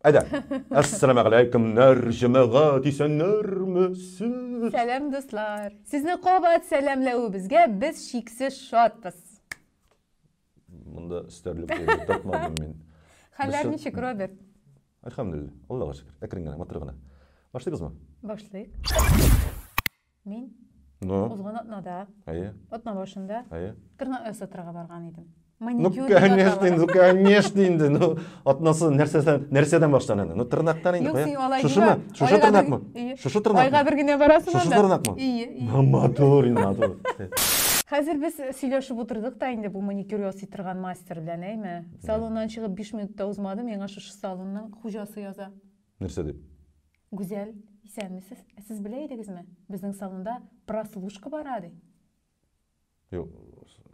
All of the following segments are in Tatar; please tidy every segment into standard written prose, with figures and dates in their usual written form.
Ayda. Assalamu alaykum narjamaga desenlermisiz? Selam dostlar. Sizni qobat selamlauı bizga biz shiksiz shodmiz. Bunda isterlik o'ylab topmadim men. Hallarni shukr Robert. Alhamdulillah. Allohga shukr. Akringana, matrigana. Başlaysizmi? Boshlaylik. Men No. o'zg'on otnada, Aye. otna boshында Aye. tırnaq o'stirga borgan edim. Ну, конечно, инде. Ну, отнасы нәрседен баштан. Ну, тырнактан инде. Шушы тырнакмы? Шушы тырнакмы? Айга бир күнү барасың анда. Шушы тырнакмы? Мотор, мотор. Хәзер без сөйләшеп утырдык та инде бу маникюр ясый мастер белән, әйме? Салоннан чыгып 5 минутта узмады, миңа шушы салонның хуҗасы яза. Нәрсә дип? Гүзәл, исәнмесез? Сез белә идегезме? Безнең салонда прослушка бара ди. Юк,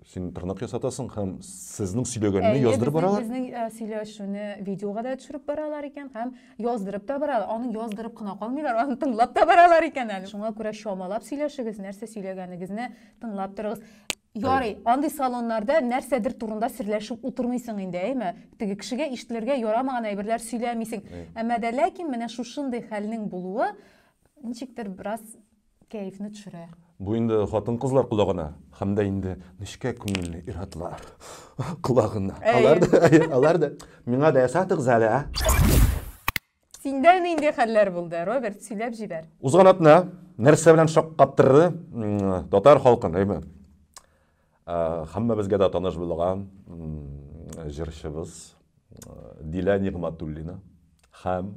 син тырнак ясатасың һәм сезнең сөйләгәнне яздырып баралар. Безнең сөйләшүне видеога да төшереп баралар икән һәм яздырып та баралар. Аны яздырып кына калмыйлар, аны тыңлап та баралар икән әле. Шуңа күрә шамалап сөйләшегез, нәрсә сөйләгәнегезне тыңлап торыгыз. Ярый, андый салоннарда нәрсәдер турында серләшеп утырмыйсың инде, әйме? Теге кешегә ишетелергә ярамаган әйберләр сөйләмисең. Әмма дә ләкин менә шушындый хәлнең булуы ничектер бераз кәефне төшерә. Бу инде хатын-кызлар кулагына, һәм дә инде нишкә күңелле иратлар кулагына. Алар да миңа да ясатыгыз әле. Синдә нинди хәлләр булды, Роберт, сөйләп җибәр. Узган атна нәрсә белән шаккаттырды? Татар халкын, әйме? Һәммә безгә дә таныш булган җырчыбыз Дилә Нигъматуллина һәм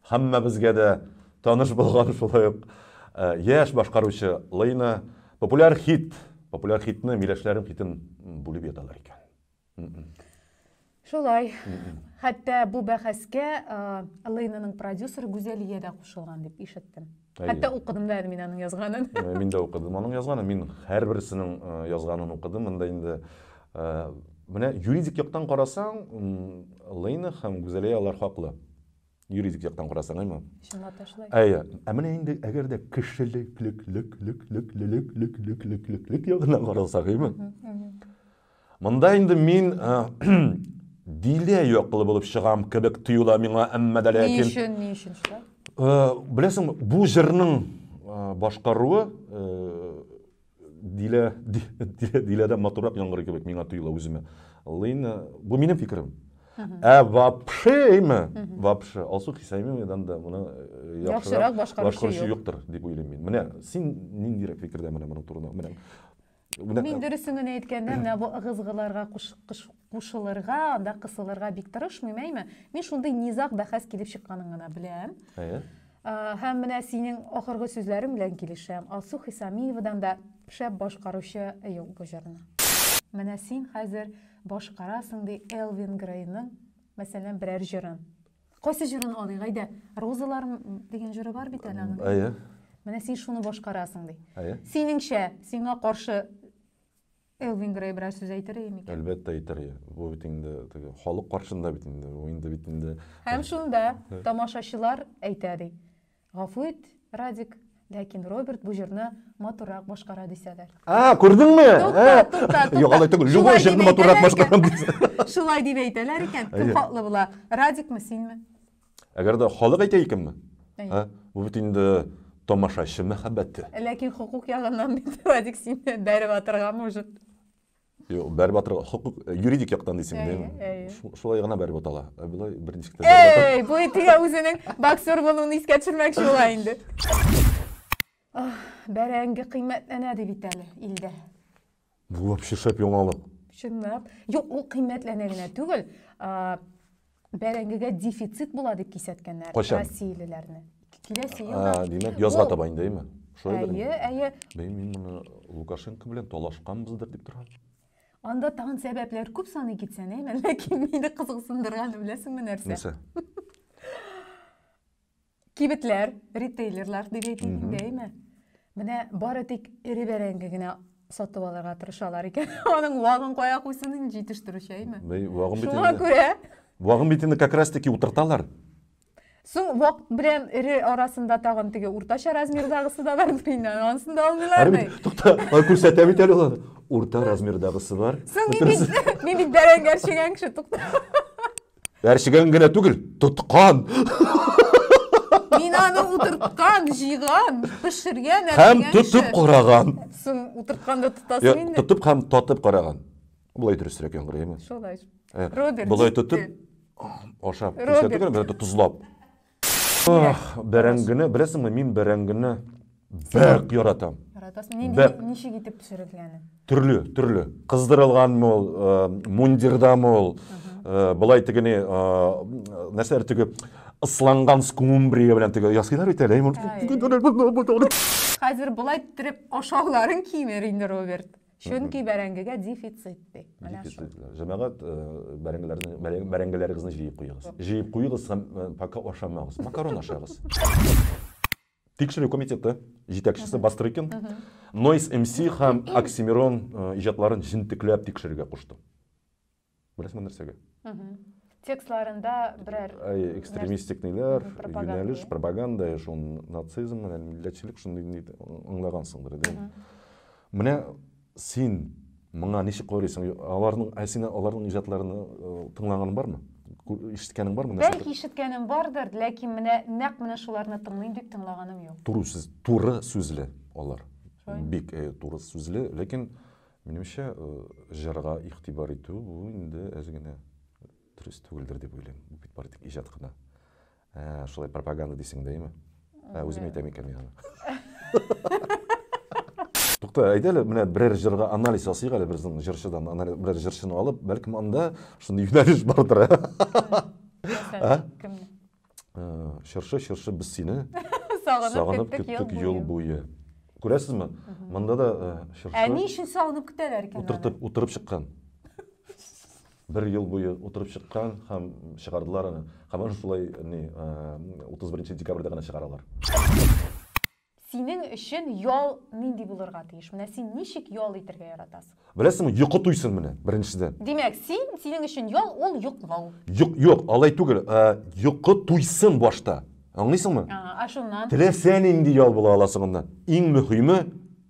һәммә безгә дә таныш булган шулай ук яшь башкаручы Лейна популяр хитны миләшләрем хитен бүлеп яталар икән. Шулай. Хәтта бу бәхәскә Лейнаның продюсеры Гүзәлия дә кушылган дип ишеттем. Хәтта укыдым да мин аның язганын. Мин дә укыдым аның язганын. Мин һәрберсенең язганын укыдым. Монда инде менә юридик яктан карасаң, Лейна һәм Гүзәлия алар хаклы. Юридик яктан карасаң, әйме? Шуңа ташлай. Әйе. Ә менә инде әгәр дә кешелек ягына карасак, әйме? Монда инде мин Дилә яклы булып чыгам кебек тоела миңа, әмма дә ләкин. Ни өчен шулай? Беләсең, бу җырның башкаруы Диләдә матурак яңгыр кебек миңа тоела үземә. Лейна, бу минем фикерем. Вообще, алсу хисаймедан да моны яхшырак башкаручы юктыр дип уйлыйм мин. Менә син ниндирәк фикердә менә моның турында? Мин дөресен генә әйткәндә, менә бу ыгызгыларга кушылырга, анда кысылырга бик тырышмыйм, әйме? Мин шундый низак бәхәс килеп чыкканын гына беләм. Һәм менә синең ахыргы сүзләрең белән килешәм. Алсу Хисамиевадан да шәп башкаручы юк бу җырны. Менә син хәзер башкарасың ди Элвин Грейның, мәсәлән, берәр җырын. Кайсы җырын алыйк, әйдә? Розалар дигән җыры бар бит әле аның. Әйе. Менә син шуны башкарасың ди. Әйе. Синеңчә, сиңа каршы Элвин Грей берәр сүз әйтер име? Әлбәттә әйтер. Бу бит инде теге халык каршында бит инде. Бу инде бит инде. Һәм шунда тамашачылар әйтә ди. Гафу ит, Радик, ләкин Роберт бу җырны матурак башкара дисәләр. Күрдеңме? Туктат. Юк, алай түгел. Любой җырны матурак башкарам дисә. Шулай дип әйтәләр икән. Кем хаклы була? Радикмы, синме? Әгәр дә халык әйтә икәнме? Бу бит инде тамашачы мәхәббәте. Ләкин хукук ягыннан бит Радик сине бәреп атырганмы уже? Юк, бәреп атырга хукук юридик яктан дисең, димме? Шулай гына бәреп атала. Булай бер ничек тә бәреп атала. Бу итегә үзенең боксер булуын искә төшермәкче була инде. Бәрәңге кыйммәтләнә дип бит әле илдә. Бу вообще шәп яңалык. Чынлап. Юк, ул кыйммәтләнә генә түгел. Бәрәңгегә дефицит була дип кисәткәннәр Россиялеләрне. Киләсе елда. Димәк, язга таба инде, әйме? Әйе. Мин моны Лукашенко белән талашканбыздыр дип торам. Анда тагын сәбәпләр күп саны китсән, әйме? Ләкин мине кызыксындырганы беләсеңме нәрсә? Нәрсә? Кибетләр, ритейлерлар дип әйтим, әйме? Менә бары тик ире бәрәңге генә сатып алырга тырышалар икән. Аның вагын кая куйсын җитештерүче, әйме? Шуңа күрә. Вагын бит инде как раз таки утырталар. Соң вак белән ире арасында тагын теге уртача размердагысы да бар бит, анысын да алмыйлармы? Тукта, күрсәтә бит әле ул. Урта размердагысы бар. Соң мин бит бәрәңгә чигән кеше, тукта. Әршіген генә түгел, тотқан. Мин аны утырткан, жыйган, пешергән, Һәм тотып караган. Соң утыртканда тотасың инде. Тотып һәм татып караган. Булай дөресрәк яңгырыймы? Шулай. Роберт. Булай тотып, ашап, күрсәтүгә тузлап. Бәрәңгене, беләсеңме, мин бәрәңгене бәк яратам. Яратасың. Ничек итеп пешерелгәне? Төрле. Кыздырылганмы ул, мундирдамы ул, булай тегене, нәрсәләр теге ысланган скумбрия белән теге яскилар бит әле. Хәзер булай итеп ашауларын кимер инде Роберт. Чөнки бәрәңгегә дефицит ди. Җәмәгать бәрәңгеләрегезне җыеп куегыз. Җыеп куегыз һәм пока ашамагыз. Макарон ашагыз. Тикшерү комитеты җитәкчесе бастыр икән. Noise MC һәм Оксимирон иҗатларын җентекләп тикшерергә кушты. Беләсеңме нәрсәгә? Текстларында берәр экстремистик ниләр, юнәлеш, пропаганда, шун нацизм белән милләтчелек шундый аңлагансыңдыр ди. Менә син моңа ничек карыйсың? Аларның иҗатларын тыңлаганың бармы? Ишеткәнең бармы? Бәлки ишеткәнем бардыр, ләкин менә шуларны тыңлыйм дип тыңлаганым юк. Туры сүзле алар. Бик туры сүзле, ләкин минемчә җырга игътибар итү бу инде әзгенә дөрес түгелдер дип уйлыйм. Бу бит бары тик иҗат кына. Шулай пропаганда дисең дәйме? Үзем әйтәм икән яна. Тукта, әйдәле, менә берәр җырга анализ ясыйк әле безнең җырчыдан, берәр җырчыны алып, бәлкем анда шундый юнәлеш бардыр. Кемне? Чыршы без сине Сагынып көттек ел буе. Күрәсезме? Монда да чыршы. Ни өчен сагынып көтәләр икән? Утырып чыккан. Бер ел буе утырып чыккан һәм чыгардылар аны. Һәм шулай 31 декабрьдә гына чыгаралар. Синең өчен ял нинди булырга тиеш? Менә син ничек ял итәргә яратасың? Беләсеңме, йокы туйсын менә, беренчедән. Димәк, синең өчен ял ул йоклау. Юк, алай түгел. Йокы туйсын башта. Аңлыйсыңмы? Шуннан. Теләсә нинди ял була аласың оннан. Иң мөһиме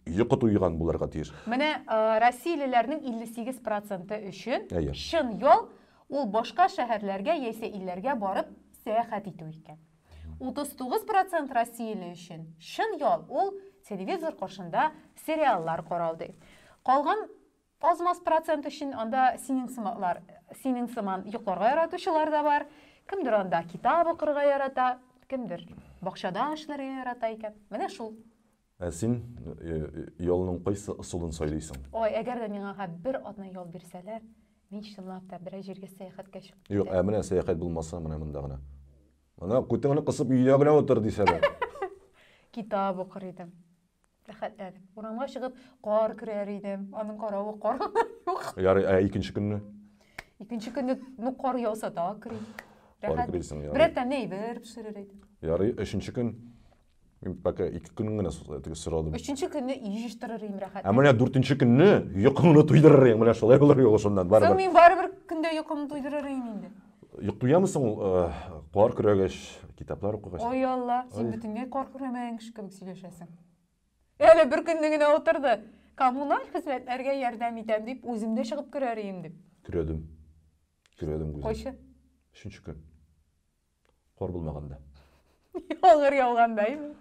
йокы туйган булырга тиеш. Менә Россиялеләрнең 58% өчен Әйе. шын ял ул башка шәһәрләргә яисә илләргә барып сәяхәт итү икән. 39% Россияле өчен шын ял ул телевизор каршында сериаллар карау ди. Калган азмас процент өчен анда синең сыман йокларга яратучылар да бар. Кемдер анда китап укырга ярата, кемдер бакчада эшләргә ярата икән. Менә шул. Син ялның кайсы ысулын сайлыйсың? Ой, әгәр дә миңа бер атна ял бирсәләр, мин чынлап та бер җиргә сәяхәткә чыгып. Юк, менә сәяхәт булмаса, менә монда гына. Ана күтеңне кысып өйдә генә утыр дисәләр. Китап укыр идем. Рәхәтләнеп. Урамга чыгып кар көрәр идем. Аның каравы кар юк. Ярый, икенче көнне. Икенче көнне кар яуса да кырыйм. Кар кырыйсың, ярый. Бер тәне бер пешерер идем. Ярый, өченче көн мин пока 2 көн генә сорадым. Өченче көнне җыштырыр идем рәхәт. Менә 4нче көнне йокыңны туйдырыр идең, менә шулай булыр юл шуннан барыбер. Соң мин барыбер көндә йокымны туйдырыр идем инде. Йоктуямысың кар көрәгәч, китаплар укыгач? Ой Алла, син бөтенләй кар күрмәгән кеше кебек сөйләшәсең. Әле бер көнне генә утырды. Коммуналь хезмәтләргә ярдәм итәм дип, үзем дә чыгып көрәр идем дип. Көрәдем үзем. Кайчы? 3нче көн. Кар булмаганда. Яңгыр яугандаймы?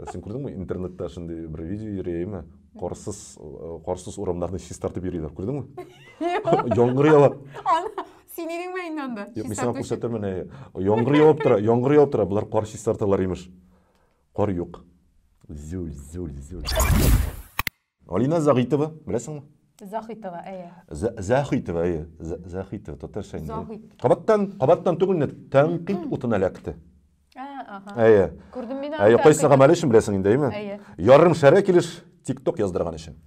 Сен күрдеңме, интернетта шундый бер видео йөрәйме? Карсыз урамнарны чистартып йөриләр, күрдеңме? Яңгыр ява. Синең мәйданда. Мин сиңа күрсәтермен. Яңгыр явып тора, булар кар чистарталар имеш. Кар юк. Зүл. Алина Загитова, беләсеңме? Захитова, Захитова, татарча. Кабаттан түгел, тәнкыйть утына эләкте. Күрдем мин. Кайсы гамәл өчен беләсең инде, әйме? Ярым шәрә килеш TikTok яздырган өчен.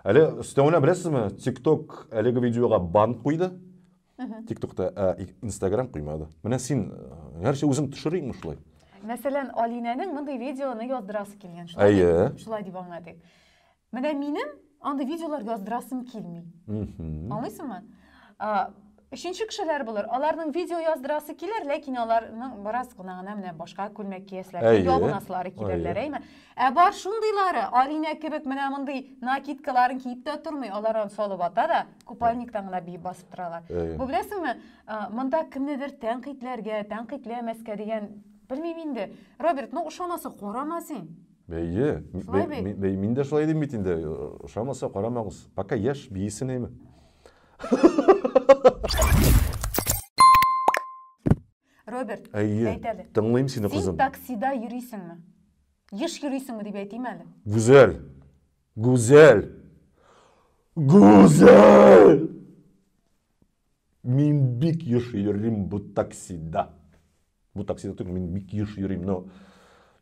Әле өстәвенә беләсезме, TikTok әлеге видеога бан куйды. TikTok'ta Instagram куймады. Менә син һәрчә үзең төшерәңме шулай? Мәсәлән, Алинәнең мондый видеоны яздырасы килгән. Шулай дип аңладык. Менә минем андый видеолар яздырасым килми. Аңлыйсыңмы? Үшінші кішілер болар. Аларның видео яздырасы келер, ләкин аларның біраз ғынағына менә башқа күлмәк киесләр, ябынасылары килерләр, әйме. Бар шундыйлары, Алина кебек менә мондый накидкаларын киеп тә тормый, алардан салып ата да, купальниктан гына биеп басып торалар. Бу беләсеңме, монда кемнедер тәнкыйтьләргә, тәнкыйтьләмәскә дигән, белмим инде. Роберт, ошамаса карама син. Бәйе, мин дә шулай дим бит инде. Ошамаса карамагыз. Пока яшь бийсен әйме. Роберт, әйтәле. Тыңлыйм сине, кызым. Син таксида йөрисеңме? Еш йөрисеңме дип әйтим әле. Гүзәл. Гүзәл. Гүзәл. Мин бик еш йөрим бу таксида. Бу таксида түгел, мин бик еш йөрим, но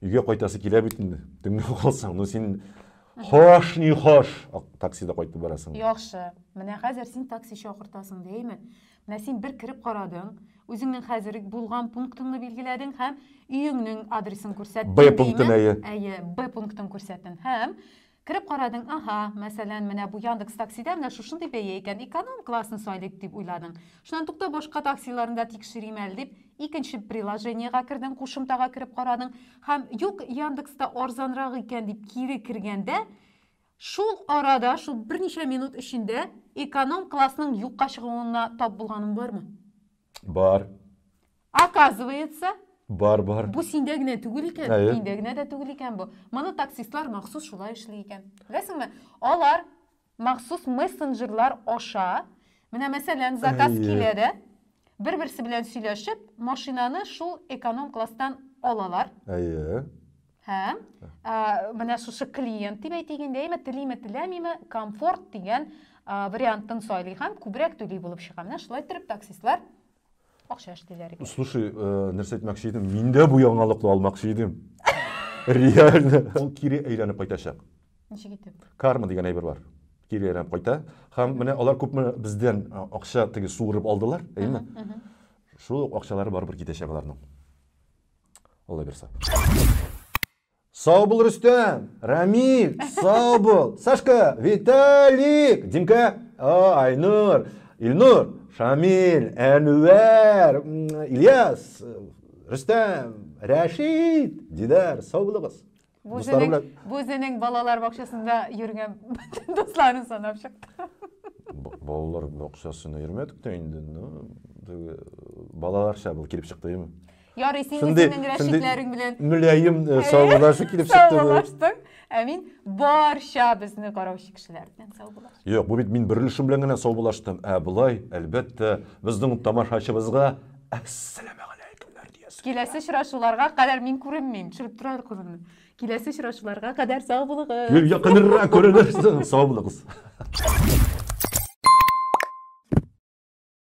үйгә кайтасы килә бит инде. Тыңлап калсаң, но син хош ни хош таксида кайтып барасың. Яхшы. Менә хәзер син такси чакыртасың дейме? Менә син бер кирип карадың, үзеңнең хәзер булган пунктыңны билгеләдең һәм өеңнең адресын күрсәттең. Б пунктын Б пунктын күрсәттең һәм кирип карадың, мәсәлән, менә бу Яндекс таксида менә шушындый бәя икән, эконом классны сайлыйк дип уйладың. Шуннан тукта башка таксиларында тикшерим әле дип, икенче приложениегә кирдең, кушымтага кирип карадың һәм юк, Яндекста арзанрак икән дип кире кергәндә, шул арада, шул берничә минут эчендә эконом классның юкка чыгуына тап булганың бармы? Бар. Оказывается, бар. Бу синдә генә түгел икән, миндә генә дә түгел икән бу. Моны таксистлар махсус шулай эшли икән. Беләсеңме? Алар махсус мессенджерлар аша, менә мәсәлән, заказ килә дә, бер-берсе белән сөйләшеп, машинаны шул эконом класстан алалар. Һәм менә шушы клиент дип әйтгәндә, телиме теләмиме, комфорт дигән вариантын сайлый һәм күбрәк түли булып чыга. Менә шулай торып таксистлар акча эшлиләр икән. Слушай, нәрсә әйтмәкче идем? Мин дә бу яңалыкны алмакчы идем. Реально, ул кире әйләнеп кайтачак. Ничек итеп? Карма дигән әйбер бар. Кире әйләнеп кайта. Һәм менә алар күпме бездән акча теге суырып алдылар, әйме? Шул акчалары барыбер китәчәк аларның. Алла берсә. Сау бул, Рөстәм, Рамил, сау бул, Сашка, Виталик, Димка, Айнур, Илнур, Шамил, Әнвәр, Ильяс, Рөстәм, Рәшид, Дидар, сау булыгыз. Бу үзенең балалар бакчасында йөргән дусларын санап чыкты. Балалар бакчасына йөрмәдек тә инде, балаларча бул килеп чыкты, эме? Ярый, син үзеңнең Рәшидләрең белән мөләйим саубулашу килеп чыкты. Саубулаштың. Мин барча безне караучы кешеләрдән саубулаш. Юк, бу бит мин берлешем белән генә саубулаштым. Булай, әлбәттә, безнең тамашачыбызга ассаламу алейкумлар диясез. Киләсе очрашуларга кадәр мин күренмим, төшереп торар кызымны. Киләсе очрашуларга кадәр сау булыгыз. Якынрак күренерсең, сау булыгыз.